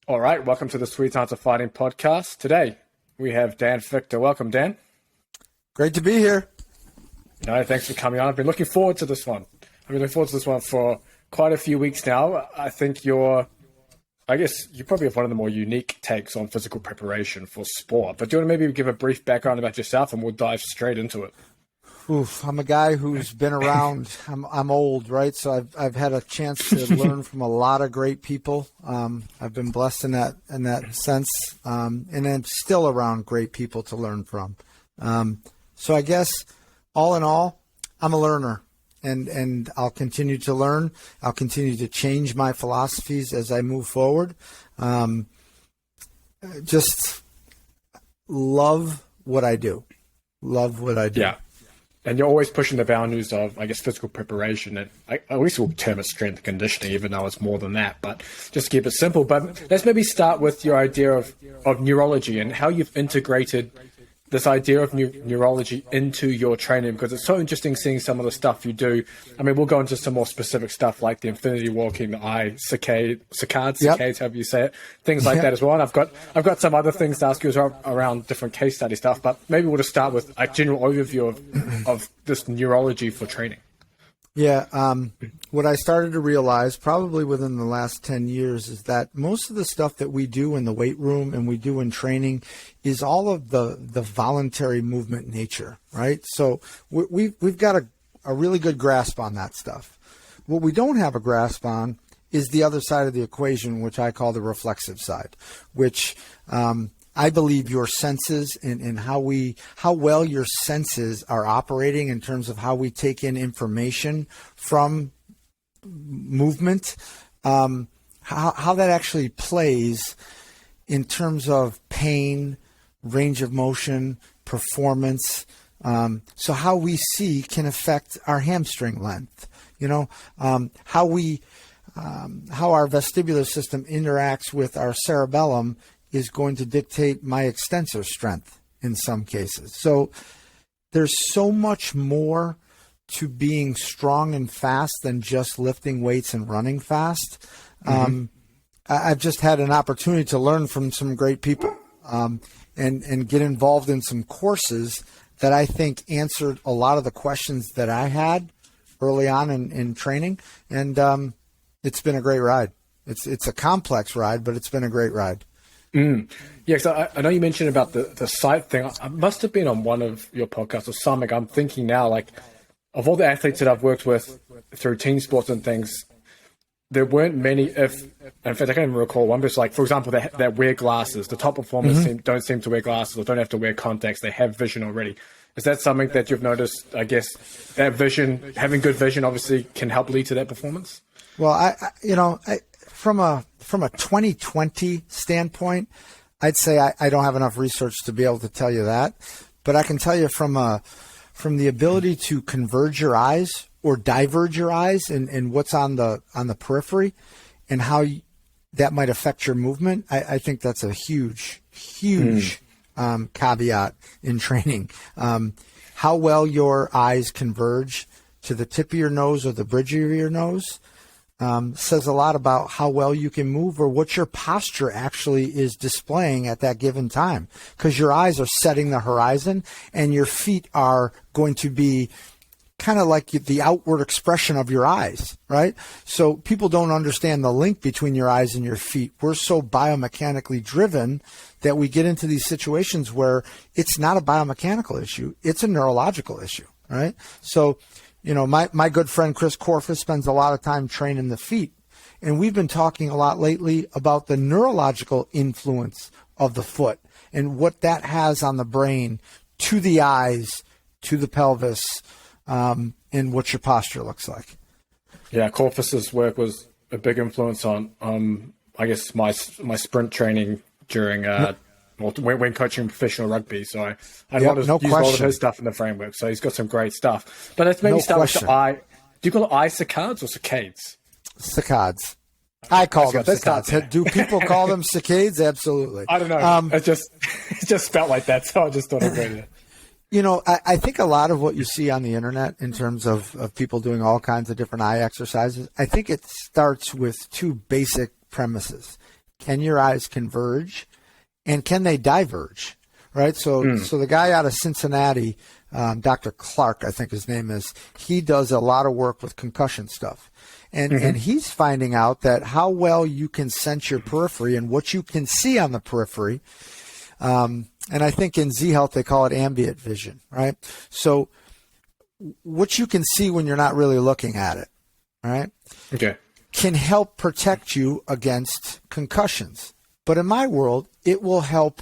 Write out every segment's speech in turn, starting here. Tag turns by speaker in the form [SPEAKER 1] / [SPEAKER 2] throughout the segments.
[SPEAKER 1] All right, welcome to the Sweet Science of Fighting podcast. Today, we have Dan Fichter. Welcome, Dan.
[SPEAKER 2] Great to be here.
[SPEAKER 1] No, thanks for coming on. I've been looking forward to this one. For quite a few weeks now. I think you probably have one of the more unique takes on physical preparation for sport. But do you want to maybe give a brief background about yourself and we'll dive straight into it?
[SPEAKER 2] I'm a guy who's been around. I'm old, right? So I've had a chance to learn from a lot of great people. I've been blessed in that sense, and I'm still around great people to learn from. So I guess all in all, I'm a learner, and I'll continue to learn. I'll continue to change my philosophies as I move forward. Just love what I do. Love what I do.
[SPEAKER 1] Yeah. And you're always pushing the boundaries of, I guess, physical preparation. And at least we'll term it strength and conditioning, even though it's more than that. But just keep it simple. But let's maybe start with your idea of neurology and how you've integrated this idea of neurology into your training, because it's so interesting seeing some of the stuff you do. I mean, we'll go into some more specific stuff like the infinity walking, the saccades, however you say it, things like that as well. And I've got some other things to ask you as well around different case study stuff, but maybe we'll just start with a general overview of this neurology for training.
[SPEAKER 2] Yeah, what I started to realize probably within the last 10 years is that most of the stuff that we do in the weight room and we do in training is all of the voluntary movement nature, right? So we've got a really good grasp on that stuff. What we don't have a grasp on is the other side of the equation, which I call the reflexive side, which I believe your senses and how well your senses are operating in terms of how we take in information from movement, how that actually plays in terms of pain, range of motion, performance. So how we see can affect our hamstring length. How our vestibular system interacts with our cerebellum is going to dictate my extensor strength in some cases. So there's so much more to being strong and fast than just lifting weights and running fast. I've just had an opportunity to learn from some great people and get involved in some courses that I think answered a lot of the questions that I had early on in training. And it's been a great ride. It's a complex ride, but it's been a great ride.
[SPEAKER 1] Yeah, so I know you mentioned about the sight thing. I must have been on one of your podcasts or something. I'm thinking now, like, of all the athletes that I've worked with through team sports and things, there weren't many, in fact, I can't even recall one, but it's like, for example, that wear glasses. The top performers don't seem to wear glasses or don't have to wear contacts. They have vision already. Is that something that you've noticed? I guess that vision, having good vision, obviously can help lead to that performance? Well,
[SPEAKER 2] From a 2020 standpoint, I'd say I don't have enough research to be able to tell you that, but I can tell you from the ability to converge your eyes or diverge your eyes and what's on the periphery and how that might affect your movement. I think that's a huge caveat in training. How well your eyes converge to the tip of your nose or the bridge of your nose says a lot about how well you can move or what your posture actually is displaying at that given time, because your eyes are setting the horizon and your feet are going to be kind of like the outward expression of your eyes, right? So people don't understand the link between your eyes and your feet. We're so biomechanically driven that we get into these situations where it's not a biomechanical issue, it's a neurological issue, right? So my good friend Chris Korfis spends a lot of time training the feet, and we've been talking a lot lately about the neurological influence of the foot and what that has on the brain, to the eyes, to the pelvis, and what your posture looks like.
[SPEAKER 1] Yeah, Korfis's work was a big influence on, I guess, my sprint training during when coaching professional rugby. So I want to use all of his stuff in the framework. So he's got some great stuff. But let's maybe start with the eye. Do you call it eye saccades or saccades?
[SPEAKER 2] Saccades. I call them saccades. Do people call them saccades? Absolutely.
[SPEAKER 1] I don't know. It just felt like that, so I just thought I'd read it.
[SPEAKER 2] I think a lot of what you see on the internet in terms of people doing all kinds of different eye exercises, I think it starts with two basic premises. can your eyes converge, and can they diverge, right? So the guy out of Cincinnati, Dr. Clark, I think his name is, he does a lot of work with concussion stuff. And he's finding out that how well you can sense your periphery and what you can see on the periphery. And I think in Z Health, they call it ambient vision, right? So what you can see when you're not really looking at it, right?
[SPEAKER 1] Okay.
[SPEAKER 2] Can help protect you against concussions. But in my world, it will help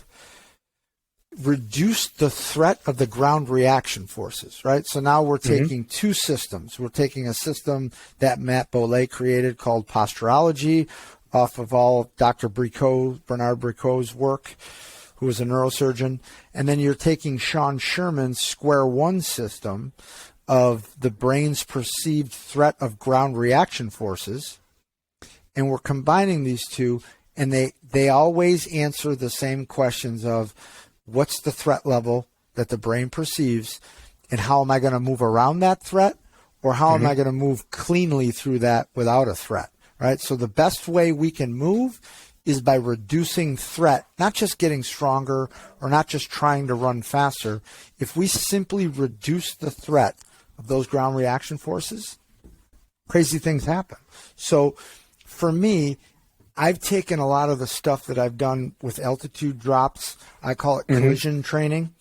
[SPEAKER 2] reduce the threat of the ground reaction forces, right? So now we're taking two systems. We're taking a system that Matt Bollet created called posturology off of all Dr. Bernard Bricot's work, who was a neurosurgeon. And then you're taking Sean Sherman's square one system of the brain's perceived threat of ground reaction forces. And we're combining these two, and they always answer the same questions of what's the threat level that the brain perceives, and how am I going to move around that threat, or how am I going to move cleanly through that without a threat, right? So the best way we can move is by reducing threat, not just getting stronger or not just trying to run faster. If we simply reduce the threat of those ground reaction forces, crazy things happen. So for me, I've taken a lot of the stuff that I've done with altitude drops. I call it collision training.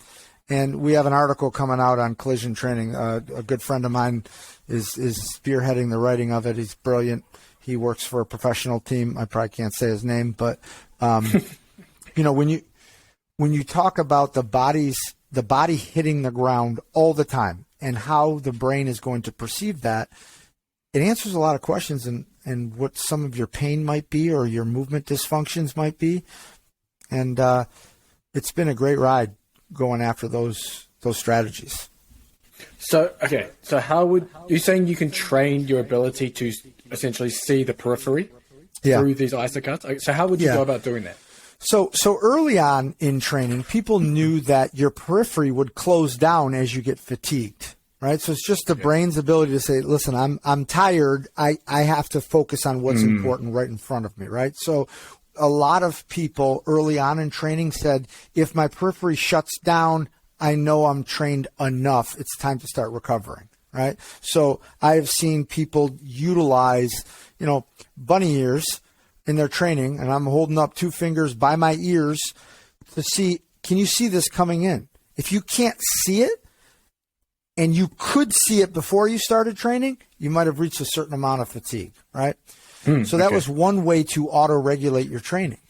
[SPEAKER 2] And we have an article coming out on collision training. A good friend of mine is spearheading the writing of it. He's brilliant. He works for a professional team. I probably can't say his name, but you know, when you talk about the body hitting the ground all the time and how the brain is going to perceive that, it answers a lot of questions and what some of your pain might be or your movement dysfunctions might be. And it's been a great ride going after those strategies.
[SPEAKER 1] So, okay. So how would you saying you can train your ability to essentially see the periphery through these eye saccades? So how would you go about doing that?
[SPEAKER 2] So early on in training, people knew that your periphery would close down as you get fatigued. Right. So it's just the brain's ability to say, listen, I'm tired. I have to focus on what's important right in front of me. Right. So a lot of people early on in training said, if my periphery shuts down, I know I'm trained enough. It's time to start recovering. Right. So I've seen people utilize, bunny ears in their training, and I'm holding up two fingers by my ears to see, can you see this coming in? If you can't see it, and you could see it before you started training, you might have reached a certain amount of fatigue, right? So that was one way to auto-regulate your training.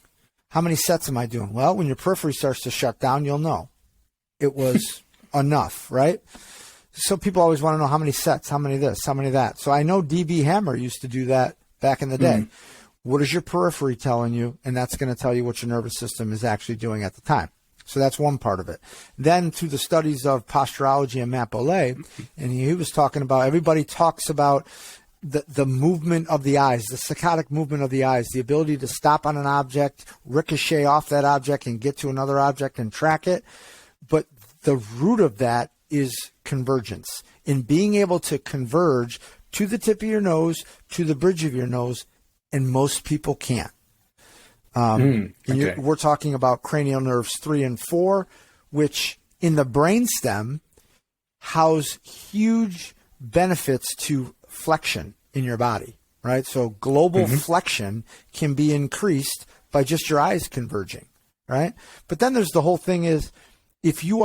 [SPEAKER 2] How many sets am I doing? Well, when your periphery starts to shut down, you'll know it was enough, right? So people always want to know how many sets, how many this, how many that. So I know DB Hammer used to do that back in the day. What is your periphery telling you? And that's going to tell you what your nervous system is actually doing at the time. So that's one part of it. Then through the studies of posturology and Matt Bollet, and he was talking about, everybody talks about the movement of the eyes, the saccadic movement of the eyes, the ability to stop on an object, ricochet off that object and get to another object and track it. But the root of that is convergence. In being able to converge to the tip of your nose, to the bridge of your nose, and most people can't. We're talking about cranial nerves 3 and 4, which in the brainstem house huge benefits to flexion in your body, right? So global flexion can be increased by just your eyes converging, right? But then there's the whole thing is, if you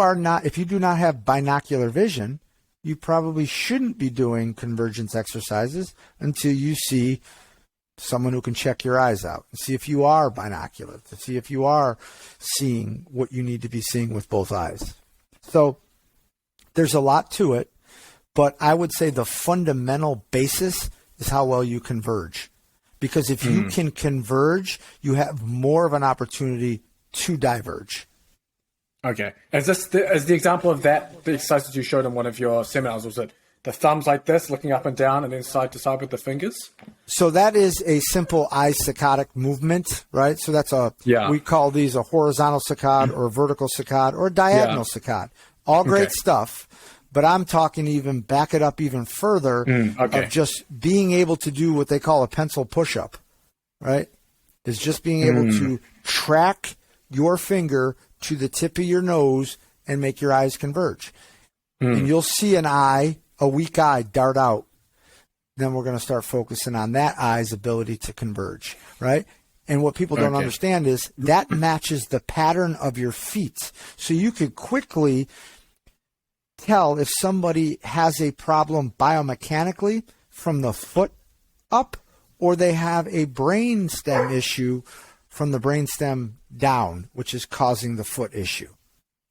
[SPEAKER 2] do not have binocular vision, you probably shouldn't be doing convergence exercises until you see someone who can check your eyes out and see if you are binocular, to see if you are seeing what you need to be seeing with both eyes. So there's a lot to it, but I would say the fundamental basis is how well you converge. Because if you can converge, you have more of an opportunity to diverge.
[SPEAKER 1] Okay. Is the example of that, the exercise that you showed in one of your seminars, was it the thumbs like this, looking up and down, and then side to side with the fingers? So
[SPEAKER 2] that is a simple eye saccadic movement, right? So that's we call these a horizontal saccade or a vertical saccade or a diagonal saccade. All great stuff, but I'm talking even back it up even further of just being able to do what they call a pencil push-up, right? is just being able to track your finger to the tip of your nose and make your eyes converge. And you'll see an eye, a weak eye, dart out. Then we're going to start focusing on that eye's ability to converge, right? And what people don't understand is that matches the pattern of your feet. So you could quickly tell if somebody has a problem biomechanically from the foot up, or they have a brainstem issue from the brainstem down, which is causing the foot issue,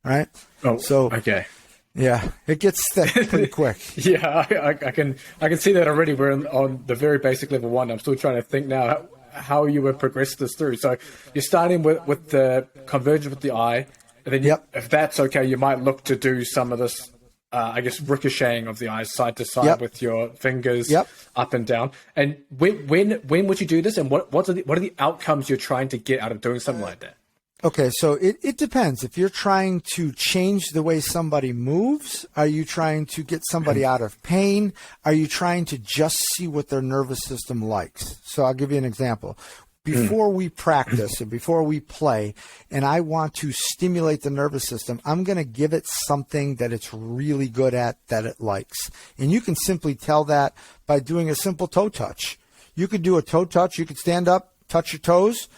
[SPEAKER 2] right?
[SPEAKER 1] Oh,
[SPEAKER 2] so
[SPEAKER 1] okay.
[SPEAKER 2] Yeah, it gets thick pretty quick.
[SPEAKER 1] Yeah, I can see that already. We're on the very basic level one. I'm still trying to think now how you would progress this through. So you're starting with the convergence with the eye, and then if that's okay, you might look to do some of this, I guess, ricocheting of the eyes side to side with your fingers up and down. And when would you do this, and what are the outcomes you're trying to get out of doing something like that?
[SPEAKER 2] Okay, so it depends. If you're trying to change the way somebody moves, are you trying to get somebody out of pain? Are you trying to just see what their nervous system likes? So I'll give you an example. Before we practice or before we play, and I want to stimulate the nervous system, I'm going to give it something that it's really good at, that it likes. And you can simply tell that by doing a simple toe touch. You could do a toe touch. You could stand up, touch your toes.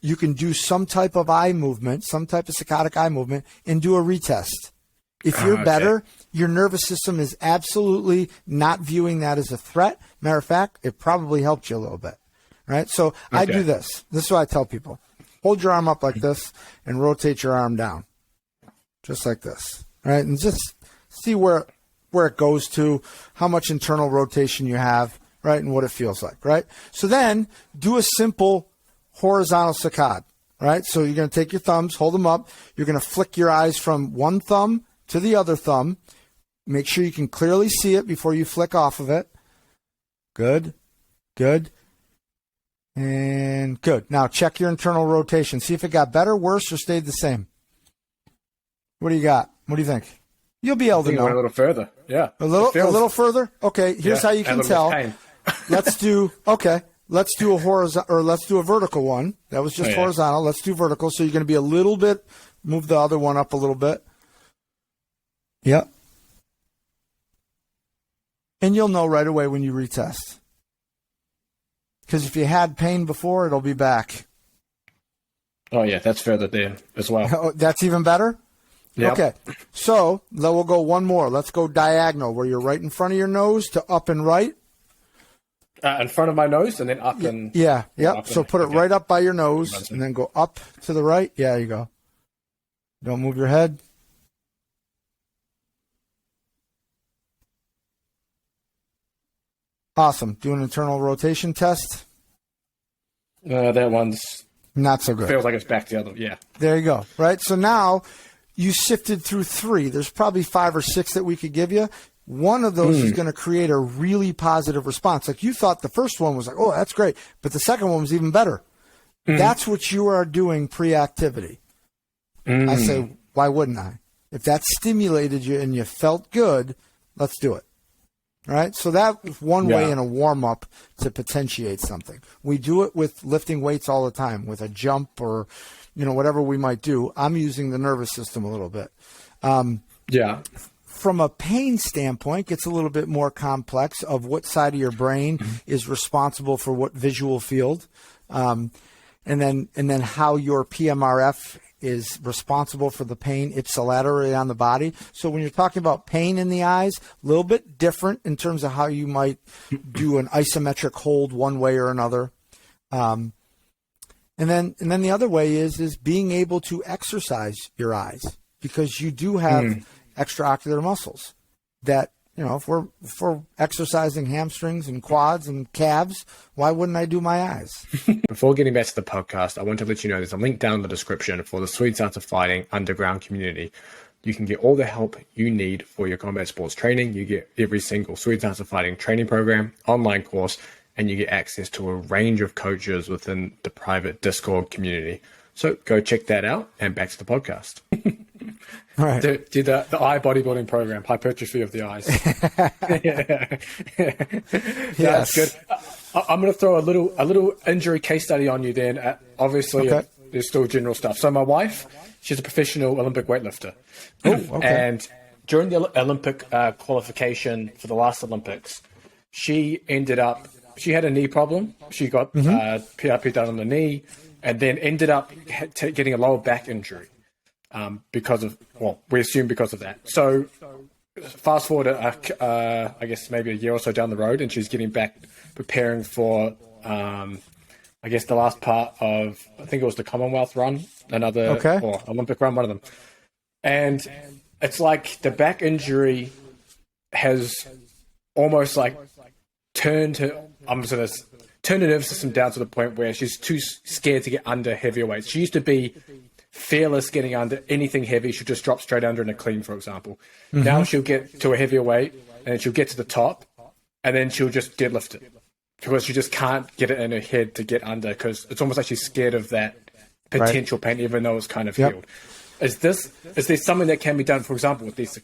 [SPEAKER 2] You can do some type of eye movement, some type of saccadic eye movement, and do a retest. If you're better, your nervous system is absolutely not viewing that as a threat. Matter of fact, it probably helped you a little bit, right? So I do this. This is what I tell people. Hold your arm up like this and rotate your arm down, just like this, right? And just see where it goes to, how much internal rotation you have, right, and what it feels like, right? So then do a simple horizontal saccade, right? So you're going to take your thumbs, hold them up. You're going to flick your eyes from one thumb to the other thumb. Make sure you can clearly see it before you flick off of it. Good, good, and good. Now check your internal rotation. See if it got better, worse, or stayed the same. What do you got? What do you think? You'll be able to know.
[SPEAKER 1] A little further, yeah.
[SPEAKER 2] A little further? Okay, here's how you can tell. Let's do a horizontal, or let's do a vertical one. That was just horizontal. Let's do vertical. So you're going to be a little bit, move the other one up a little bit. Yep. And you'll know right away when you retest. Because if you had pain before, it'll be back.
[SPEAKER 1] Oh, yeah, that's further there as well.
[SPEAKER 2] Oh, that's even better? Yep. Okay. So then we'll go one more. Let's go diagonal, where you're right in front of your nose to up and right.
[SPEAKER 1] In front of my nose and then up and...
[SPEAKER 2] Yeah, yep. So put it right up by your nose and then go up to the right. Yeah, you go. Don't move your head. Awesome. Do an internal rotation test.
[SPEAKER 1] That one's...
[SPEAKER 2] Not so good.
[SPEAKER 1] Feels like it's back the other, yeah.
[SPEAKER 2] There you go, right? So now you sifted through 3. There's probably 5 or 6 that we could give you. One of those is going to create a really positive response. Like you thought the first one was like, oh, that's great. But the second one was even better. That's what you are doing pre-activity. I say, why wouldn't I? If that stimulated you and you felt good, let's do it. All right? So that was one way in a warm-up to potentiate something. We do it with lifting weights all the time, with a jump or, whatever we might do. I'm using the nervous system a little bit. From a pain standpoint, gets a little bit more complex of what side of your brain is responsible for what visual field, and then how your PMRF is responsible for the pain ipsilaterally on the body. So when you're talking about pain in the eyes, a little bit different in terms of how you might do an isometric hold one way or another. And then the other way is being able to exercise your eyes, because you do have extraocular muscles that, if we're exercising hamstrings and quads and calves, why wouldn't I do my eyes?
[SPEAKER 1] Before getting back to the podcast, I want to let you know there's a link down in the description for the Swedes Arts of Fighting underground community. You can get all the help you need for your combat sports training. You get every single Swedes Arts of Fighting training program, online course, and you get access to a range of coaches within the private Discord community. So go check that out, and back to the podcast.
[SPEAKER 2] All right.
[SPEAKER 1] Do the eye bodybuilding program, hypertrophy of the eyes.
[SPEAKER 2] Yes.
[SPEAKER 1] That's good. I'm going to throw a little injury case study on you then. Obviously,
[SPEAKER 2] Okay.
[SPEAKER 1] there's still general stuff. So my wife, she's a professional Olympic weightlifter.
[SPEAKER 2] Oh, okay.
[SPEAKER 1] And during the Olympic qualification for the last Olympics, she had a knee problem. She got PRP done on the knee and then ended up getting a lower back injury we assume because of that. So fast forward, I guess maybe a year or so down the road, and she's getting back preparing for, I guess, the last part of, I think it was the Commonwealth run, or Olympic run, one of them. And it's like the back injury has almost like turned the nervous system down to the point where she's too scared to get under heavier weights. She used to be fearless getting under anything heavy. She'll just drop straight under in a clean, for example. Now she'll get to a heavier weight and she'll get to the top and then she'll just deadlift it because she just can't get it in her head to get under because it's almost like she's scared of that potential pain, even though it's kind of healed. Is there something that can be done, for example, with these,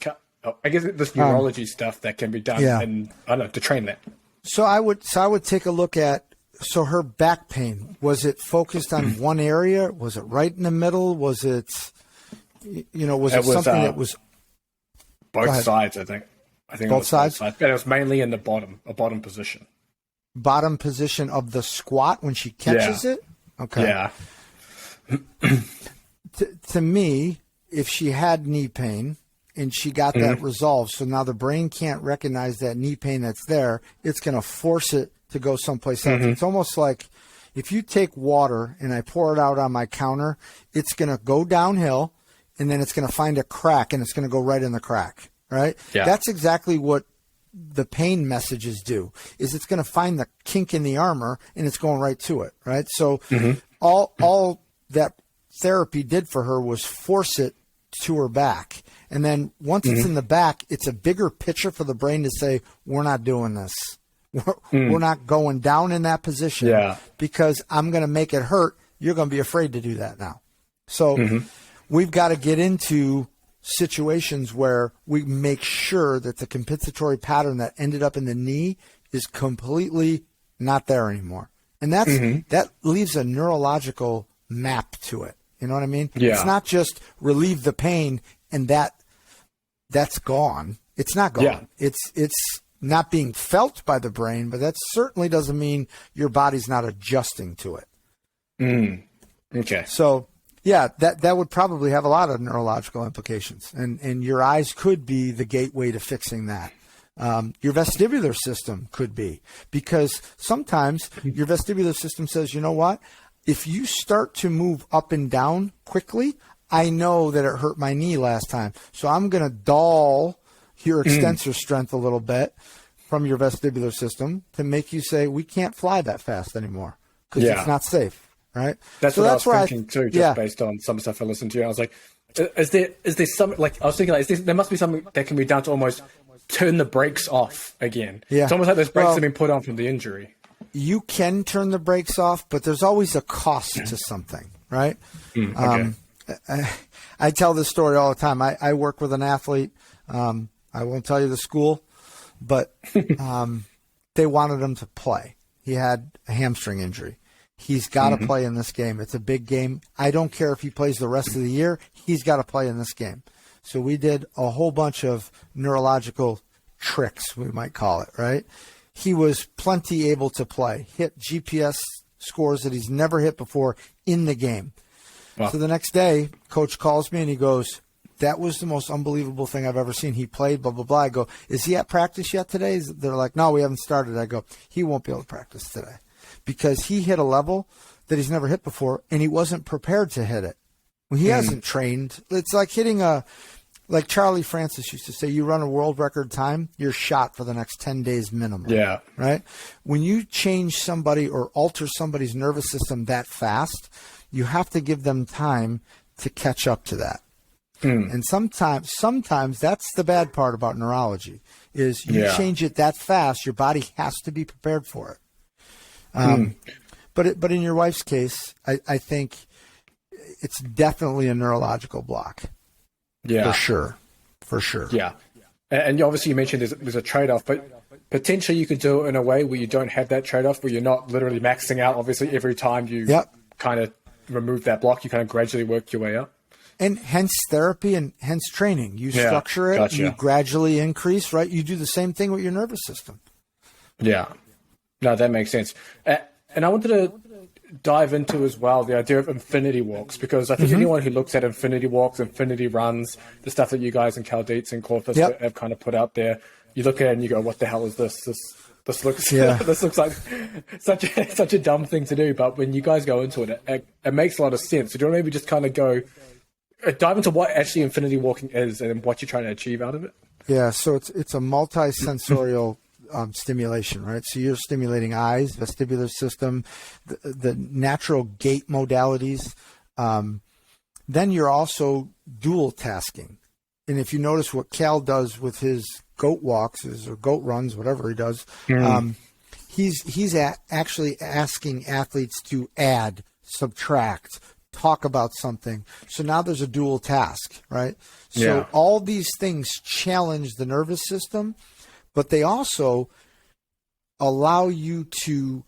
[SPEAKER 1] I guess this neurology stuff that can be done and I don't know, to train that?
[SPEAKER 2] So I would take a look at, so her back pain, was it focused on one area? Was it right in the middle? Was it, was it something that was
[SPEAKER 1] both sides? I think
[SPEAKER 2] both sides.
[SPEAKER 1] But it was mainly in a bottom position.
[SPEAKER 2] Bottom position of the squat when she catches it. Okay.
[SPEAKER 1] Yeah.
[SPEAKER 2] To me, if she had knee pain and she got that resolved, so now the brain can't recognize that knee pain that's there, it's going to force it to go someplace else. It's almost like if you take water and I pour it out on my counter, it's going to go downhill and then it's going to find a crack and it's going to go right in the crack, right?
[SPEAKER 1] Yeah.
[SPEAKER 2] That's exactly what the pain messages do, is it's going to find the kink in the armor and it's going right to it, right? So all that therapy did for her was force it to her back. And then once it's in the back, it's a bigger picture for the brain to say, we're not doing this. We're not going down in that position because I'm going to make it hurt. You're going to be afraid to do that now. So we've got to get into situations where we make sure that the compensatory pattern that ended up in the knee is completely not there anymore. And that leaves a neurological map to it. You know what I mean?
[SPEAKER 1] Yeah.
[SPEAKER 2] It's not just relieve the pain and that's gone. It's not gone. Yeah. It's not being felt by the brain, but that certainly doesn't mean your body's not adjusting to it. Okay. So, yeah, that would probably have a lot of neurological implications, and your eyes could be the gateway to fixing that. Your vestibular system could be, because sometimes your vestibular system says, you know what? If you start to move up and down quickly, I know that it hurt my knee last time, so I'm going to dull your extensor strength a little bit from your vestibular system to make you say, we can't fly that fast anymore because it's not safe, right?
[SPEAKER 1] That's what I was thinking too, just based on some stuff I listened to. I was like, is there something, like, I was thinking, like, there must be something that can be done to almost turn the brakes off again. Yeah. It's almost like those brakes have been put on from the injury.
[SPEAKER 2] You can turn the brakes off, but there's always a cost to something, right? Okay. I tell this story all the time. I work with an athlete. I won't tell you the school, but they wanted him to play. He had a hamstring injury. He's got to play in this game. It's a big game. I don't care if he plays the rest of the year. He's got to play in this game. So we did a whole bunch of neurological tricks, we might call it, right? He was plenty able to play, hit GPS scores that he's never hit before in the game. Wow. So the next day, coach calls me and he goes, that was the most unbelievable thing I've ever seen. He played, blah, blah, blah. I go, is he at practice yet today? They're like, no, we haven't started. I go, he won't be able to practice today because he hit a level that he's never hit before and he wasn't prepared to hit it. Well, he hasn't trained. It's like hitting like Charlie Francis used to say, you run a world record time, you're shot for the next 10 days minimum. Yeah. Right? When you change somebody or alter somebody's nervous system that fast, you have to give them time to catch up to that. And sometimes that's the bad part about neurology is you change it that fast, your body has to be prepared for it. But in your wife's case, I think it's definitely a neurological block. Yeah. For sure.
[SPEAKER 1] Yeah. And obviously you mentioned there's a trade-off, but potentially you could do it in a way where you don't have that trade-off, where you're not literally maxing out, obviously, every time you kind of remove that block, you kind of gradually work your way up.
[SPEAKER 2] And hence therapy and hence training. You structure it, you gradually increase, right? You do the same thing with your nervous system.
[SPEAKER 1] Yeah. No, that makes sense. And I wanted to dive into as well the idea of infinity walks, because I think anyone who looks at infinity walks, infinity runs, the stuff that you guys in Cal Dietz and Corpus have kind of put out there, you look at it and you go, what the hell is this? This looks this looks like such a dumb thing to do. But when you guys go into it, it makes a lot of sense. So do you want to maybe just kind of go dive into what actually infinity walking is and what you're trying to achieve out of it? Yeah,
[SPEAKER 2] so it's a multi-sensorial stimulation, right? So you're stimulating eyes, vestibular system, the natural gait modalities. Then you're also dual tasking. And if you notice what Cal does with his goat walks or goat runs, whatever he does, he's actually asking athletes to add, subtract, talk about something. So now there's a dual task, right? So all these things challenge the nervous system, but they also allow you to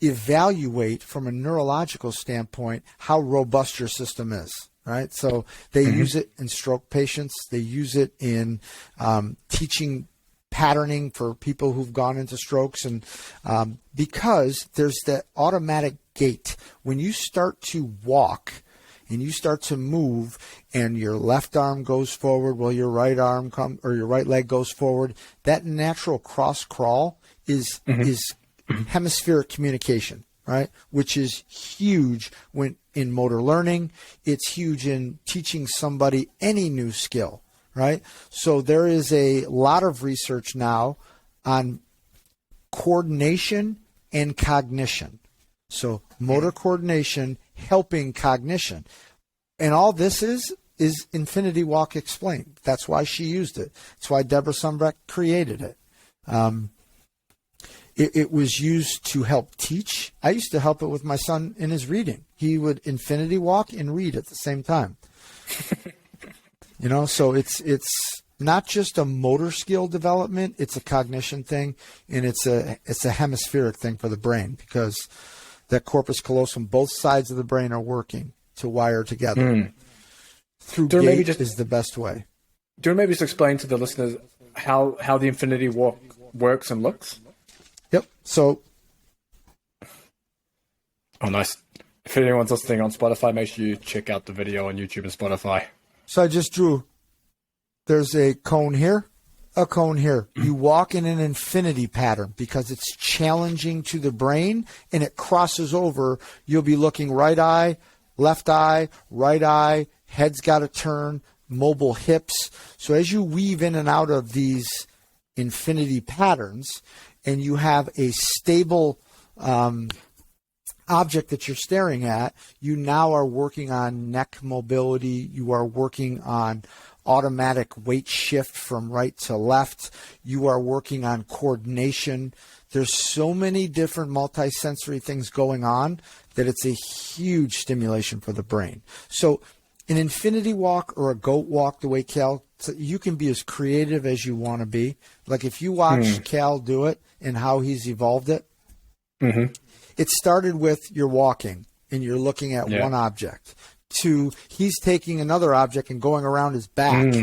[SPEAKER 2] evaluate from a neurological standpoint how robust your system is, right? So they use it in stroke patients. They use it in teaching patterning for people who've gone into strokes. And because there's that automatic gait. When you start to walk and you start to move and your left arm goes forward while your right arm your right leg goes forward, that natural cross crawl is hemispheric communication, right? Which is huge when in motor learning. It's huge in teaching somebody any new skill, right? So there is a lot of research now on coordination and cognition. So motor coordination helping cognition. And all this is Infinity Walk explained. That's why she used it. That's why Deborah Sumbeck created it. It was used to help teach. I used to help it with my son in his reading. He would Infinity Walk and read at the same time. So it's not just a motor skill development, it's a cognition thing, and it's a hemispheric thing for the brain, because that corpus callosum, both sides of the brain are working to wire together. Through gait is the best way.
[SPEAKER 1] Do you want to maybe just explain to the listeners how the Infinity Walk works and looks?
[SPEAKER 2] Yep. So.
[SPEAKER 1] Oh, nice. If anyone's listening on Spotify, make sure you check out the video on YouTube and Spotify.
[SPEAKER 2] So I just drew. There's a cone here, a cone here. You walk in an infinity pattern because it's challenging to the brain and it crosses over. You'll be looking right eye, right eye, head's got to turn, mobile hips. So as you weave in and out of these infinity patterns and you have a stable object that you're staring at, you now are working on neck mobility. You are working on automatic weight shift from right to left. You are working on coordination. There's so many different multisensory things going on that it's a huge stimulation for the brain. So an infinity walk or a goat walk, the way Cal, you can be as creative as you want to be. Like if you watch Cal do it and how he's evolved it, it started with you're walking and you're looking at one object. To he's taking another object and going around his back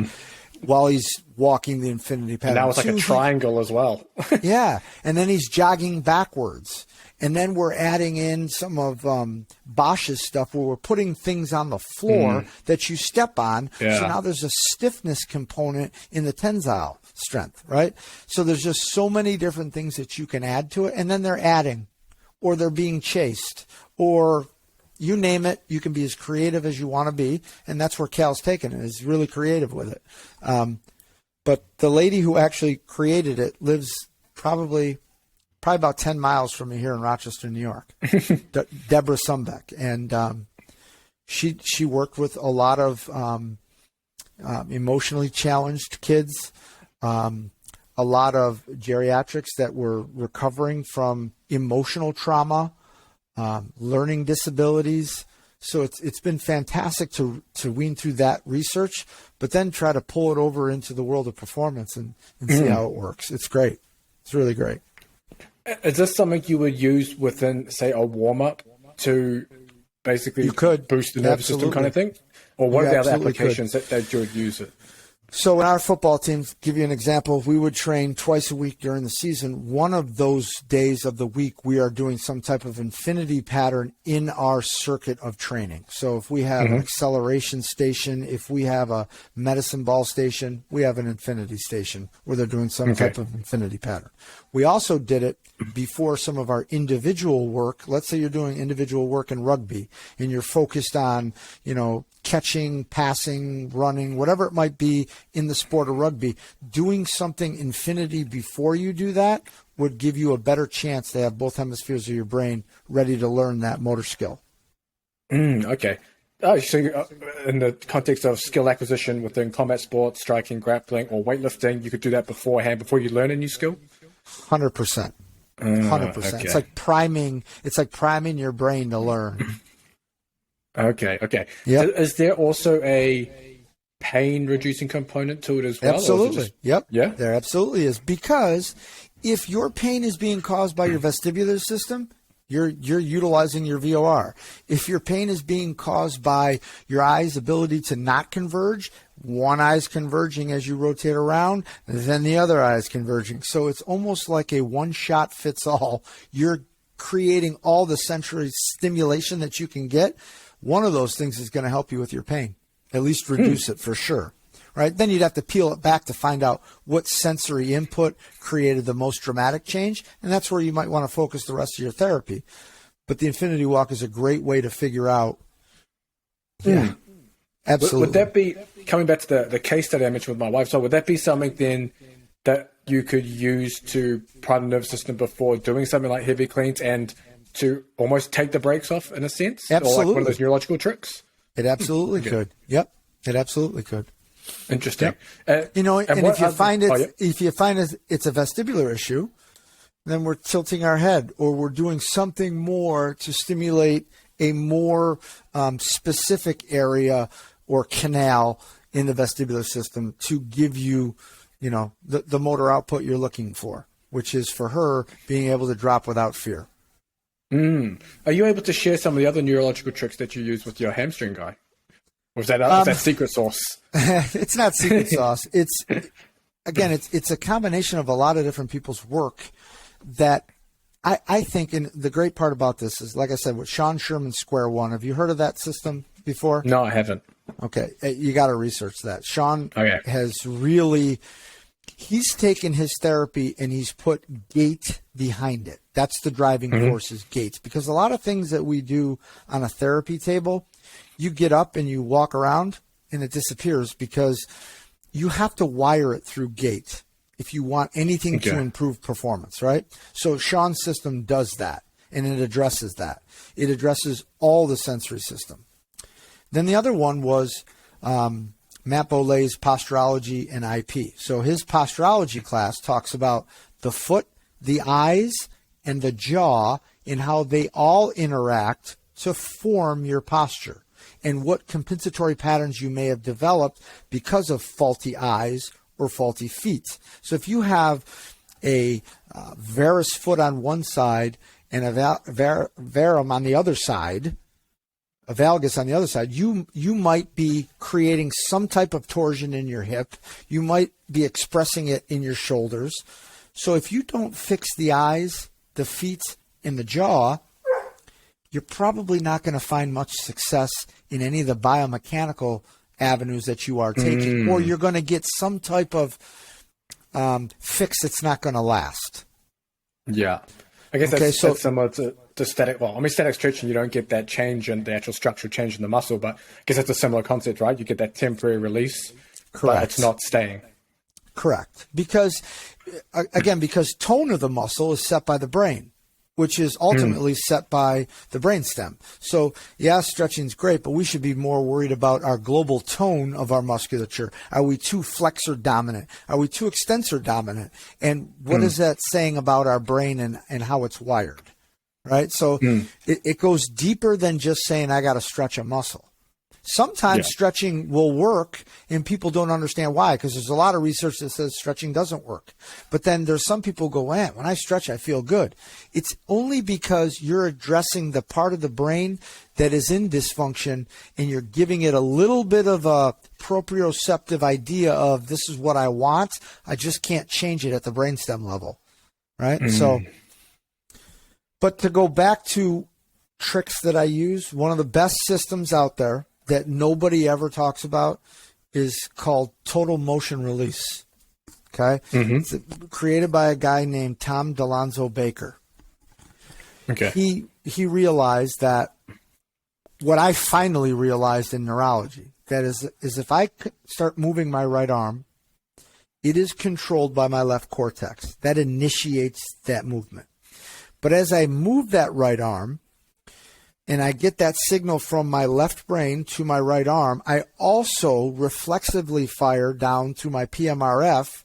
[SPEAKER 2] while he's walking the infinity pattern.
[SPEAKER 1] And that was like a triangle as well.
[SPEAKER 2] Yeah. And then he's jogging backwards. And then we're adding in some of Bosch's stuff where we're putting things on the floor that you step on. Yeah. So now there's a stiffness component in the tensile strength, right? So there's just so many different things that you can add to it. And then they're adding, or they're being chased, or you name it. You can be as creative as you want to be. And that's where Cal's taken it. Is really creative with it. But the lady who actually created it lives probably about 10 miles from me here in Rochester, New York, Deborah Sumbeck. And she worked with a lot of emotionally challenged kids, a lot of geriatrics that were recovering from emotional trauma, learning disabilities. So it's been fantastic to wean through that research, but then try to pull it over into the world of performance and see how it works. It's great. It's really great.
[SPEAKER 1] Is this something you would use within, say, a warm-up to basically boost the nervous system kind of thing? Or what are the other applications that you would use it?
[SPEAKER 2] So in our football teams, give you an example, we would train twice a week during the season. One of those days of the week, we are doing some type of infinity pattern in our circuit of training. So if we have an acceleration station, if we have a medicine ball station, we have an infinity station where they're doing some type of infinity pattern. We also did it before some of our individual work. Let's say you're doing individual work in rugby and you're focused on, catching, passing, running, whatever it might be in the sport of rugby. Doing something infinity before you do that would give you a better chance to have both hemispheres of your brain ready to learn that motor skill.
[SPEAKER 1] Okay. Oh, so in the context of skill acquisition within combat sports, striking, grappling, or weightlifting, you could do that beforehand, before you learn a new skill?
[SPEAKER 2] 100%. 100%.
[SPEAKER 1] Okay.
[SPEAKER 2] It's like priming your brain to learn.
[SPEAKER 1] Okay.
[SPEAKER 2] Yep.
[SPEAKER 1] Is there also a pain reducing component to it as well?
[SPEAKER 2] Absolutely. Yep.
[SPEAKER 1] Yeah.
[SPEAKER 2] There absolutely is. Because if your pain is being caused by your vestibular system, you're utilizing your VOR. If your pain is being caused by your eye's ability to not converge, one eye is converging as you rotate around, then the other eye is converging. So it's almost like a one-shot fits all. You're creating all the sensory stimulation that you can get. One of those things is going to help you with your pain, at least reduce it for sure. Right? Then you'd have to peel it back to find out what sensory input created the most dramatic change, and that's where you might want to focus the rest of your therapy. But the Infinity Walk is a great way to figure out. Yeah, absolutely.
[SPEAKER 1] Would that be, coming back to the case study I mentioned with my wife, so would that be something then that you could use to prime the nervous system before doing something like heavy cleans and to almost take the brakes off in a sense?
[SPEAKER 2] Absolutely.
[SPEAKER 1] Or like one of those neurological tricks?
[SPEAKER 2] It absolutely could. Yep. It absolutely could.
[SPEAKER 1] Interesting.
[SPEAKER 2] Yep. And if you find it's a vestibular issue, then we're tilting our head or we're doing something more to stimulate a more specific area or canal in the vestibular system to give you, the motor output you're looking for, which is for her being able to drop without fear.
[SPEAKER 1] Are you able to share some of the other neurological tricks that you use with your hamstring guy? Or is that secret sauce?
[SPEAKER 2] It's not secret sauce. It's a combination of a lot of different people's work that I think, and the great part about this is, like I said, with Sean Sherman's Square One. Have you heard of that system before?
[SPEAKER 1] No, I haven't.
[SPEAKER 2] Okay. You got to research that. Sean has really, he's taken his therapy and he's put gait behind it. That's the driving force is gaits. Because a lot of things that we do on a therapy table, you get up and you walk around and it disappears because you have to wire it through gait if you want anything to improve performance, right? So Sean's system does that, and it addresses that. It addresses all the sensory system. Then the other one was Matt Bolay's Posturology and IP. So his posturology class talks about the foot, the eyes, and the jaw and how they all interact to form your posture and what compensatory patterns you may have developed because of faulty eyes or faulty feet. So if you have a varus foot on one side and a varum on the other side, a valgus on the other side, you might be creating some type of torsion in your hip. You might be expressing it in your shoulders. So if you don't fix the eyes, the feet, and the jaw, you're probably not going to find much success in any of the biomechanical avenues that you are taking, or you're going to get some type of fix that's not going to last.
[SPEAKER 1] Yeah. I guess that's similar to static. Well, I mean, static stretching, you don't get that change in the actual structural change in the muscle, but I guess it's a similar concept, right? You get that temporary release, but it's not staying.
[SPEAKER 2] Correct. Because, again, because tone of the muscle is set by the brain, which is ultimately set by the brainstem. So, yeah, stretching's great, but we should be more worried about our global tone of our musculature. Are we too flexor dominant? Are we too extensor dominant? And what is that saying about our brain and how it's wired? right? So it goes deeper than just saying I got to stretch a muscle. Sometimes stretching will work and people don't understand why, because there's a lot of research that says stretching doesn't work. But then there's some people go, man, when I stretch, I feel good. It's only because you're addressing the part of the brain that is in dysfunction and you're giving it a little bit of a proprioceptive idea of this is what I want. I just can't change it at the brainstem level, right? So, but to go back to tricks that I use, one of the best systems out there that nobody ever talks about is called total motion release. Okay. It's created by a guy named Tom DeLonzo Baker.
[SPEAKER 1] Okay.
[SPEAKER 2] He realized that what I finally realized in neurology, that is if I start moving my right arm, it is controlled by my left cortex. That initiates that movement. But as I move that right arm, and I get that signal from my left brain to my right arm, I also reflexively fire down to my PMRF,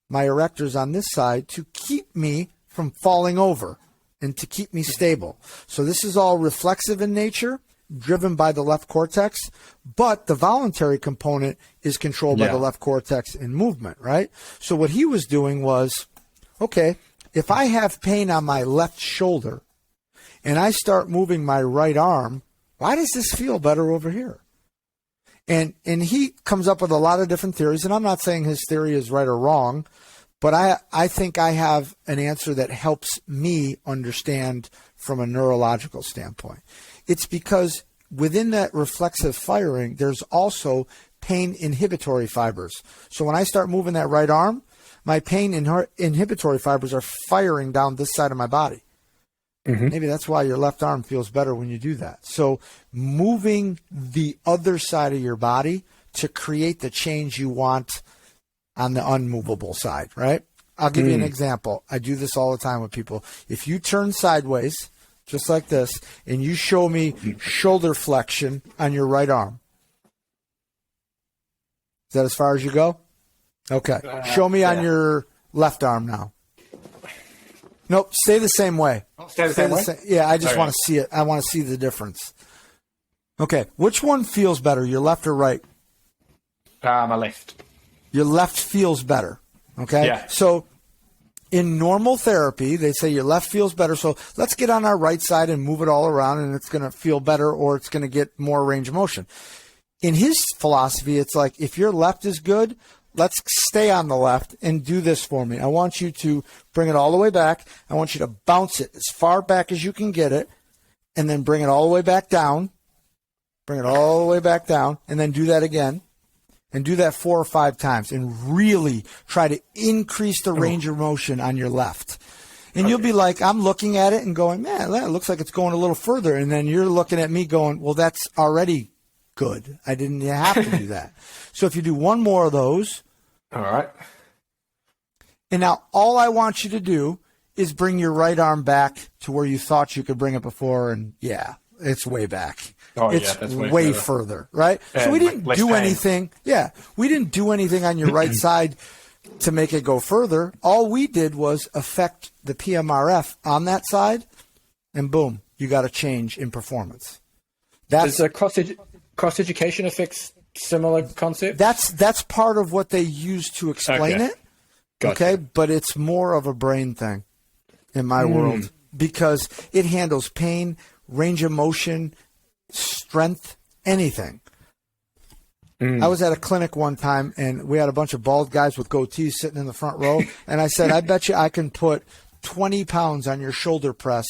[SPEAKER 2] my erectors on this side, to keep me from falling over and to keep me stable. So this is all reflexive in nature, driven by the left cortex, but the voluntary component is controlled by the left cortex in movement, right? So what he was doing was, okay, if I have pain on my left shoulder, and I start moving my right arm, why does this feel better over here? And he comes up with a lot of different theories, and I'm not saying his theory is right or wrong, but I think I have an answer that helps me understand from a neurological standpoint. It's because within that reflexive firing, there's also pain inhibitory fibers. So when I start moving that right arm, my pain inhibitory fibers are firing down this side of my body. Maybe that's why your left arm feels better when you do that. So moving the other side of your body to create the change you want on the unmovable side, right? I'll give you an example. I do this all the time with people. If you turn sideways, just like this, and you show me shoulder flexion on your right arm. Is that as far as you go? Okay. Show me on your left arm now. Nope, stay the same way.
[SPEAKER 1] Stay the same way?
[SPEAKER 2] Yeah, I just want to see it. I want to see the difference. Okay, which one feels better, your left or right?
[SPEAKER 1] My left.
[SPEAKER 2] Your left feels better, okay?
[SPEAKER 1] Yeah.
[SPEAKER 2] So in normal therapy, they say your left feels better, so let's get on our right side and move it all around, and it's going to feel better or it's going to get more range of motion. In his philosophy, it's like if your left is good, let's stay on the left and do this for me. I want you to bring it all the way back. I want you to bounce it as far back as you can get it, and then bring it all the way back down. Bring it all the way back down, and then do that again. And do that 4 or 5 times, and really try to increase the range of motion on your left. And you'll be like, I'm looking at it and going, man, that looks like it's going a little further. And then you're looking at me going, well, that's already good. I didn't have to do that. So if you do one more of those.
[SPEAKER 1] All right.
[SPEAKER 2] And now all I want you to do is bring your right arm back to where you thought you could bring it before. And yeah, it's way back.
[SPEAKER 1] Oh,
[SPEAKER 2] it's
[SPEAKER 1] yeah, that's
[SPEAKER 2] way further, right? So we didn't do anything. Yeah, we didn't do anything on your right side to make it go further. All we did was affect the PMRF on that side, and boom, you got a change in performance.
[SPEAKER 1] Does cross education affects similar concept?
[SPEAKER 2] That's part of what they use to explain it.
[SPEAKER 1] Gotcha.
[SPEAKER 2] Okay, but it's more of a brain thing in my world because it handles pain, range of motion, strength, anything. I was at a clinic one time and we had a bunch of bald guys with goatees sitting in the front row, and I said, I bet you I can put 20 pounds on your shoulder press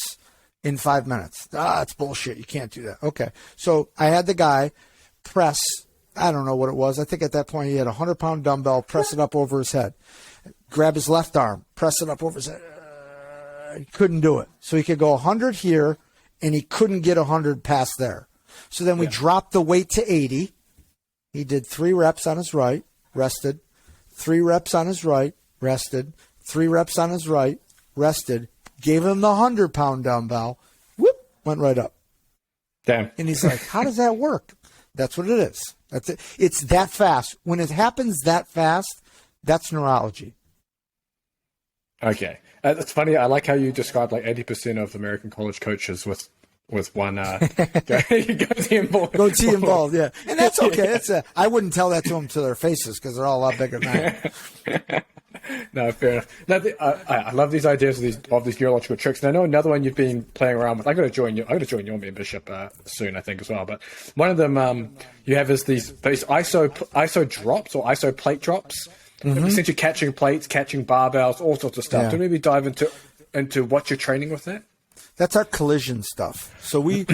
[SPEAKER 2] in 5 minutes. It's bullshit. You can't do that. Okay. So I had the guy press, I don't know what it was. I think at that point he had a 100-pound dumbbell, press it up over his head. Grab his left arm, press it up over his head. He couldn't do it. So he could go 100 here, and he couldn't get 100 past there. So then we dropped the weight to 80. He did 3 reps on his right, rested. 3 reps on his right, rested. 3 reps on his right, rested. Gave him the 100-pound dumbbell. Whoop, went right up.
[SPEAKER 1] Damn.
[SPEAKER 2] And he's like, how does that work? That's what it is. That's it. It's that fast. When it happens that fast, that's neurology.
[SPEAKER 1] Okay. It's funny. I like how you described like 80% of American college coaches with one goatee involved.
[SPEAKER 2] Goatee involved, yeah. And that's okay. I wouldn't tell that to them to their faces because they're all a lot bigger than I am.
[SPEAKER 1] No, fair enough. No, I love these ideas of these neurological tricks. And I know another one you've been playing around with. I'm going to join your membership soon, I think, as well. But one of them you have is these ISO drops or ISO plate drops. Mm-hmm. Essentially catching plates, catching barbells, all sorts of stuff.
[SPEAKER 2] Yeah.
[SPEAKER 1] Can we maybe dive into what you're training with that?
[SPEAKER 2] That's our collision stuff. So we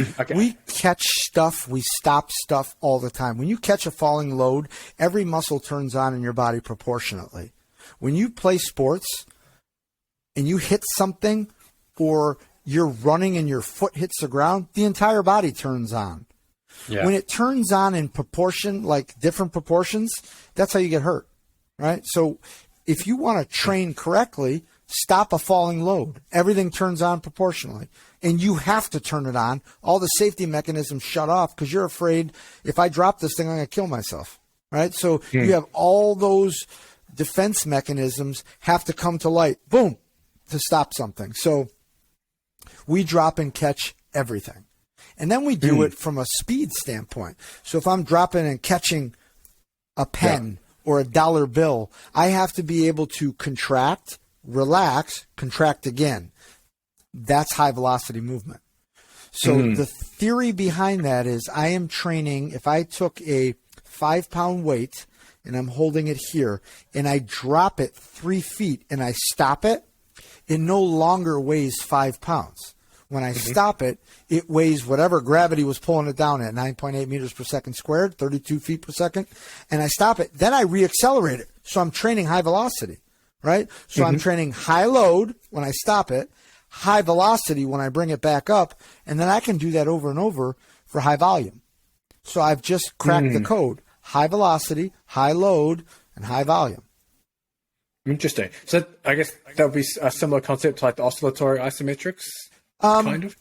[SPEAKER 2] catch stuff, we stop stuff all the time. When you catch a falling load, every muscle turns on in your body proportionately. When you play sports and you hit something or you're running and your foot hits the ground, the entire body turns on. Yeah. When it turns on in proportion, like different proportions, that's how you get hurt. Right? So if you want to train correctly, stop a falling load. Everything turns on proportionally. And you have to turn it on. All the safety mechanisms shut off because you're afraid if I drop this thing, I'm going to kill myself. Right? So you have all those defense mechanisms have to come to light. Boom. To stop something. So we drop and catch everything. And then we do it from a speed standpoint. So if I'm dropping and catching a pen or a dollar bill, I have to be able to contract, relax, contract again. That's high velocity movement. So the theory behind that is I am training, if I took a 5-pound weight and I'm holding it here and I drop it 3 feet and I stop it, it no longer weighs 5 pounds. When I stop it, it weighs whatever gravity was pulling it down at, 9.8 meters per second squared, 32 feet per second, and I stop it. Then I reaccelerate it. So I'm training high velocity, right? So I'm training high load when I stop it, high velocity when I bring it back up, and then I can do that over and over for high volume. So I've just cracked the code. High velocity, high load, and high volume.
[SPEAKER 1] Interesting. So I guess that would be a similar concept to like the oscillatory isometrics, kind of?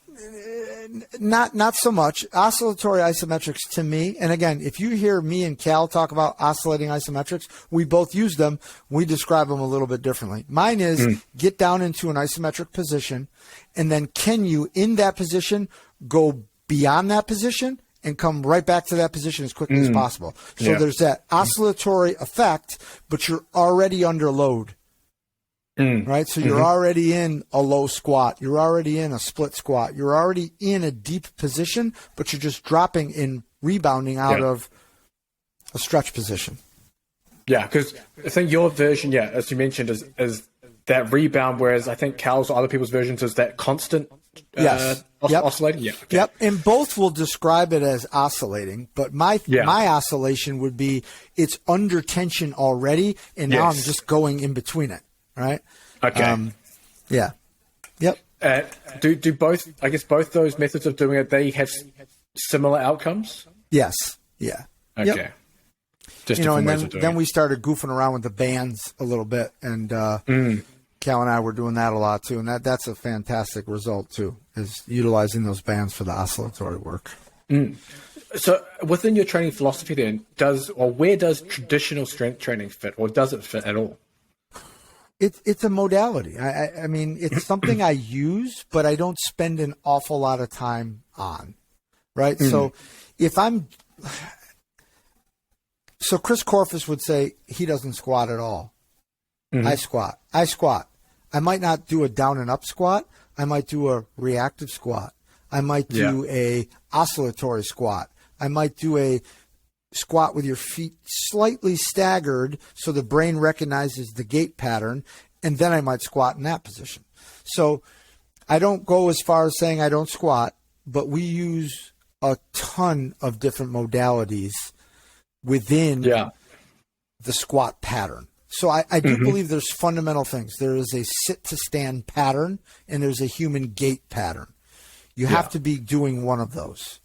[SPEAKER 2] Not so much. Oscillatory isometrics to me, and again, if you hear me and Cal talk about oscillating isometrics, we both use them. We describe them a little bit differently. Mine is get down into an isometric position, and then can you, in that position, go beyond that position and come right back to that position as quickly as possible. So there's that oscillatory effect, but you're already under load. Right? So you're already in a low squat. You're already in a split squat. You're already in a deep position, but you're just dropping and rebounding out of a stretch position. Yeah,
[SPEAKER 1] because I think your version, as you mentioned, is that rebound, whereas I think Cal's or other people's versions is that constant oscillating. Yeah. Okay.
[SPEAKER 2] Yep. And both will describe it as oscillating, but my oscillation would be it's under tension already, and now I'm just going in between it. Right.
[SPEAKER 1] Okay.
[SPEAKER 2] Yeah. Yep.
[SPEAKER 1] Do both? I guess both those methods of doing it, they have similar outcomes.
[SPEAKER 2] Yes. Yeah.
[SPEAKER 1] Okay.
[SPEAKER 2] Yep.
[SPEAKER 1] Just
[SPEAKER 2] and then we started goofing around with the bands a little bit, and Cal and I were doing that a lot too, and that's a fantastic result too, is utilizing those bands for the oscillatory work.
[SPEAKER 1] So within your training philosophy, then, where does traditional strength training fit, or does it fit at all?
[SPEAKER 2] It's a modality. I mean, it's something I use, but I don't spend an awful lot of time on, right? So so Chris Korfis would say he doesn't squat at all. I squat. I might not do a down and up squat. I might do a reactive squat. I might do a oscillatory squat. I might do a squat with your feet slightly staggered so the brain recognizes the gait pattern, and then I might squat in that position. So I don't go as far as saying I don't squat, but we use a ton of different modalities within the squat pattern. So I do believe there's fundamental things. There is a sit to stand pattern, and there's a human gait pattern. You have to be doing one of those.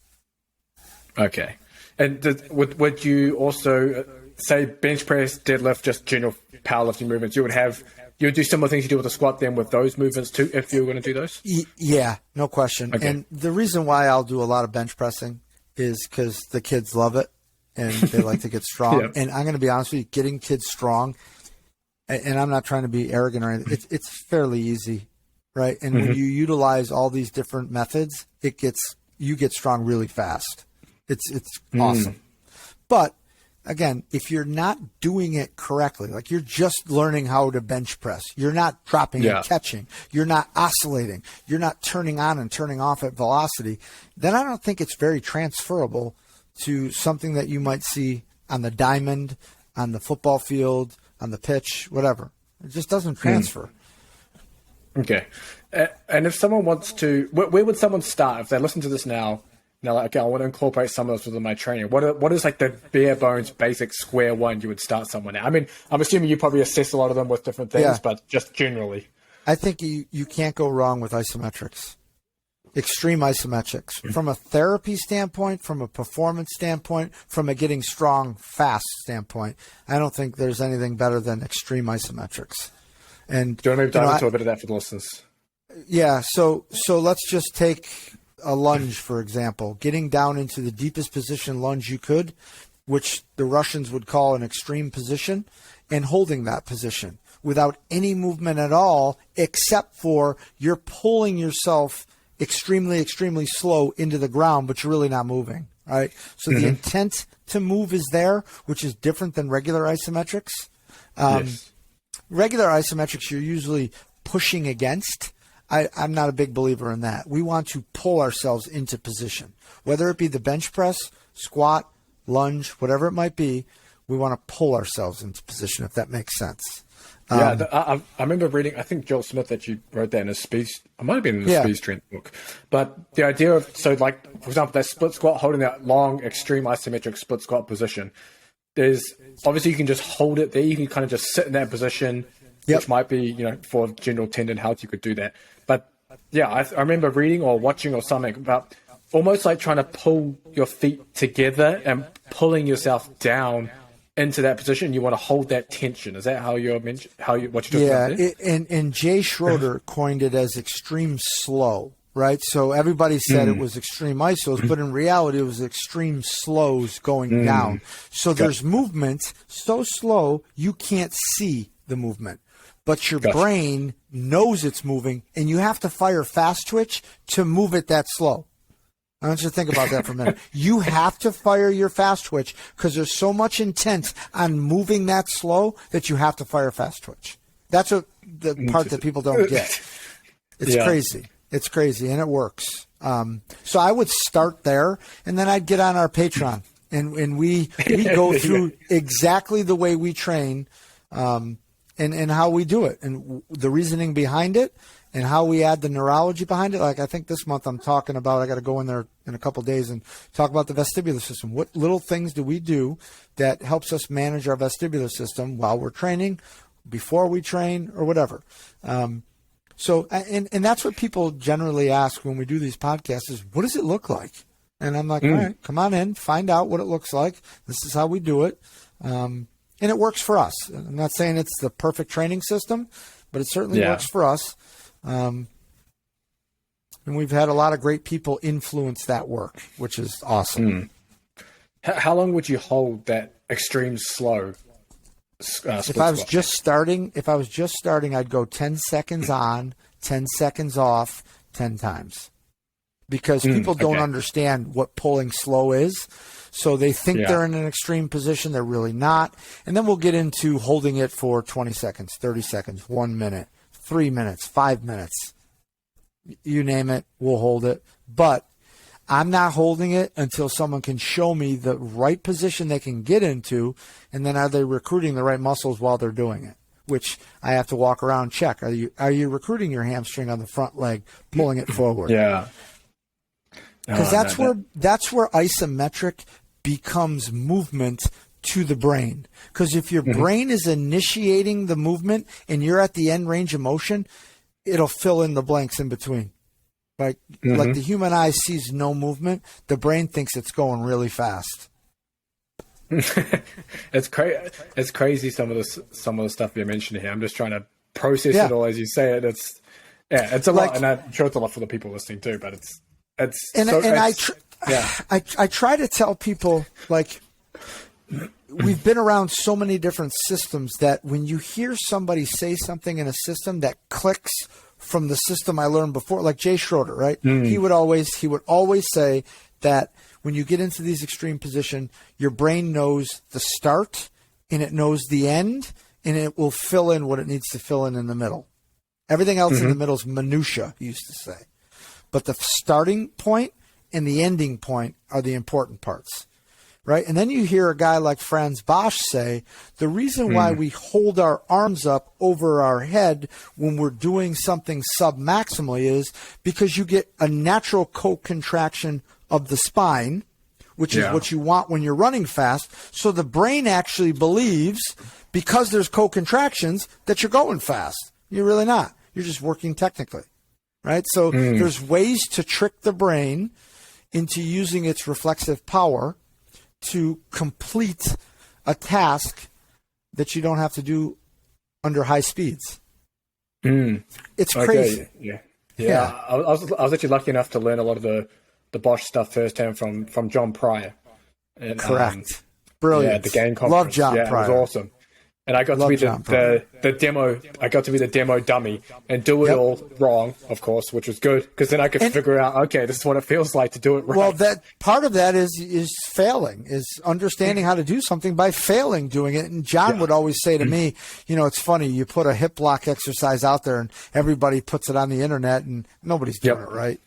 [SPEAKER 2] Okay.
[SPEAKER 1] And would you also say bench press, deadlift, just general powerlifting movements? You would do similar things you do with a squat then with those movements too, if you were going to do those?
[SPEAKER 2] Yeah, no question. Okay. And the reason why I'll do a lot of bench pressing is because the kids love it and they like to get strong. And I'm going to be honest with you, getting kids strong and I'm not trying to be arrogant or anything, it's fairly easy, right? And when you utilize all these different methods, you get strong really fast. It's awesome. But again, if you're not doing it correctly, like you're just learning how to bench press, you're not dropping and catching, you're not oscillating, you're not turning on and turning off at velocity, then I don't think it's very transferable to something that you might see on the diamond, on the football field, on the pitch, whatever. It just doesn't transfer.
[SPEAKER 1] Okay. And if someone wants to, where would someone start if they listen to this now? Now, like, okay, I want to incorporate some of this within my training. What is like the bare bones, basic square one you would start someone at? I mean, I'm assuming you probably assess a lot of them with different things, but just generally.
[SPEAKER 2] I think you can't go wrong with isometrics. Extreme isometrics. From a therapy standpoint, from a performance standpoint, from a getting strong fast standpoint, I don't think there's anything better than extreme isometrics. And
[SPEAKER 1] do you want to maybe dive into a bit of that for the listeners?
[SPEAKER 2] Yeah, so let's just take a lunge, for example. Getting down into the deepest position lunge you could, which the Russians would call an extreme position, and holding that position without any movement at all, except for you're pulling yourself extremely, extremely slow into the ground, but you're really not moving, right? So the intent to move is there, which is different than regular isometrics. Regular isometrics, you're usually pushing against. I'm not a big believer in that. We want to pull ourselves into position, whether it be the bench press, squat, lunge, whatever it might be. We want to pull ourselves into position, if that makes sense.
[SPEAKER 1] I remember reading, I think Joel Smith, that you wrote that in his speed, it might have been in the speed strength book, but the idea of, so like, for example, that split squat, holding that long, extreme isometric split squat position, there's, obviously you can just hold it there, you can kind of just sit in that position, which might be, for general tendon health, you could do that. But yeah, I remember reading or watching or something about almost like trying to pull your feet together and pulling yourself down into that position. You want to hold that tension. Is that how you're what you're talking about there?
[SPEAKER 2] And Jay Schroeder coined it as extreme slow, right? So everybody said it was extreme isos, but in reality, it was extreme slows going down. So there's movement so slow you can't see the movement, but your brain knows it's moving, and you have to fire fast twitch to move it that slow. I want you to think about that for a minute. You have to fire your fast twitch because there's so much intent on moving that slow that you have to fire fast twitch. That's what the part that people don't get. It's crazy. It's crazy, and it works. So I would start there, and then I'd get on our Patreon, and we go through exactly the way we train, and how we do it, and the reasoning behind it, and how we add the neurology behind it. Like I think this month I'm talking about, I got to go in there in a couple of days and talk about the vestibular system. What little things do we do that helps us manage our vestibular system while we're training, before we train, or whatever. So that's what people generally ask when we do these podcasts is, what does it look like? And I'm like, all right, come on in, find out what it looks like. This is how we do it. And it works for us. I'm not saying it's the perfect training system, but it certainly works for us. And we've had a lot of great people influence that work, which is awesome.
[SPEAKER 1] How long would you hold that extreme slow?
[SPEAKER 2] If I was just starting, I'd go 10 seconds on, 10 seconds off, 10 times. Because people don't understand what pulling slow is. So they think they're in an extreme position. They're really not. And then we'll get into holding it for 20 seconds, 30 seconds, 1 minute, 3 minutes, 5 minutes. You name it, we'll hold it. But I'm not holding it until someone can show me the right position they can get into, and then are they recruiting the right muscles while they're doing it, which I have to walk around and check. Are you recruiting your hamstring on the front leg, pulling it forward?
[SPEAKER 1] Yeah.
[SPEAKER 2] Because that's where isometric becomes movement to the brain. Because if your brain is initiating the movement and you're at the end range of motion, it'll fill in the blanks in between. Like the human eye sees no movement, the brain thinks it's going really fast.
[SPEAKER 1] It's crazy some of the stuff you mentioned here. I'm just trying to process it all as you say it. It's a lot, and I'm sure it's a lot for the people listening too. But I try to tell people, like,
[SPEAKER 2] we've been around so many different systems that when you hear somebody say something in a system that clicks from the system I learned before, like Jay Schroeder, right? He would always say that when you get into these extreme position, your brain knows the start and it knows the end, and it will fill in what it needs to fill in the middle. Everything else in the middle is minutia, he used to say. But the starting point and the ending point are the important parts, right? And then you hear a guy like Franz Bosch say, the reason why we hold our arms up over our head when we're doing something submaximally is because you get a natural co-contraction of the spine, which is what you want when you're running fast. So the brain actually believes, because there's co-contractions, that you're going fast. You're really not. You're just working technically, right? So there's ways to trick the brain into using its reflexive power to complete a task that you don't have to do under high speeds. It's crazy.
[SPEAKER 1] Yeah. I was actually lucky enough to learn a lot of the Bosch stuff firsthand from John Pryor. And,
[SPEAKER 2] correct. Brilliant.
[SPEAKER 1] Yeah, the game conference.
[SPEAKER 2] Love John Pryor.
[SPEAKER 1] It was awesome. And I got to be the demo. I got to be the demo dummy and do it all wrong, of course, which was good because then I could figure out, okay, this is what it feels like to do it right.
[SPEAKER 2] Well, that part of that is failing, is understanding how to do something by failing doing it. And John would always say to me, it's funny, you put a hip block exercise out there and everybody puts it on the internet and nobody's doing it right.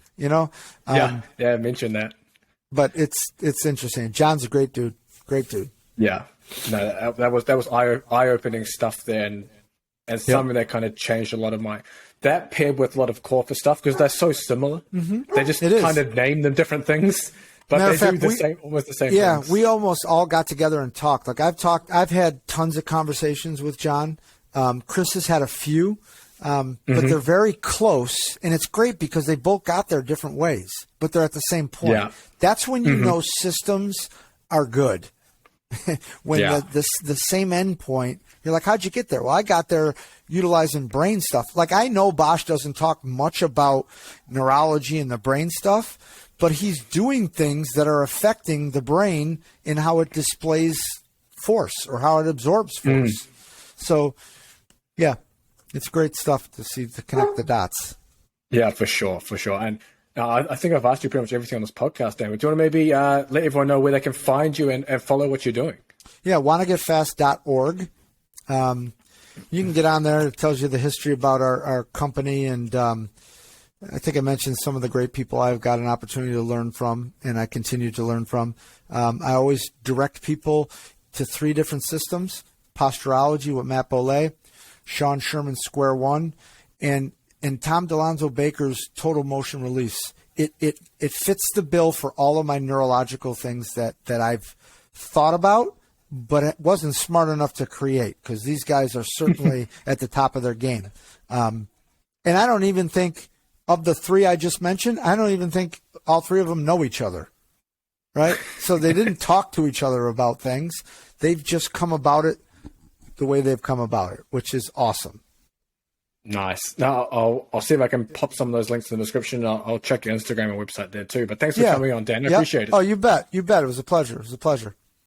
[SPEAKER 1] I mentioned that.
[SPEAKER 2] But it's interesting. John's a great dude. Great dude.
[SPEAKER 1] Yeah. No, that was eye-opening stuff there, and something that kind of changed a lot of that paired with a lot of corporate stuff because they're so similar. They just kind of name them different things, but they do almost the same things.
[SPEAKER 2] Yeah, we almost all got together and talked. Like I've had tons of conversations with John. Chris has had a few, but they're very close, and it's great because they both got there different ways, but they're at the same point. Yeah. That's when you know systems are good. When the same end point, you're like, how'd you get there? Well, I got there utilizing brain stuff. Like, I know Bosch doesn't talk much about neurology and the brain stuff, but he's doing things that are affecting the brain in how it displays force or how it absorbs force. So, yeah, it's great stuff to connect the dots.
[SPEAKER 1] Yeah, for sure. And I think I've asked you pretty much everything on this podcast, Dan. But do you want to maybe let everyone know where they can find you and follow what you're doing? Yeah,
[SPEAKER 2] wannagetfast.org. You can get on there. It tells you the history about our company. And I think I mentioned some of the great people I've got an opportunity to learn from, and I continue to learn from. I always direct people to 3 different systems: posturology with Matt Bollet, Sean Sherman's Square One, and Tom DeLonzo Baker's total motion release. It fits the bill for all of my neurological things that I've thought about, but it wasn't smart enough to create, because these guys are certainly at the top of their game. And I don't even think, of the 3 I just mentioned, I don't even think all 3 of them know each other, right? So they didn't talk to each other about things. They've just come about it the way they've come about it, which is awesome.
[SPEAKER 1] Nice. Now I'll see if I can pop some of those links in the description. I'll check your Instagram and website there too. But thanks for coming on, Dan. I appreciate it.
[SPEAKER 2] Oh, you bet. It was a pleasure.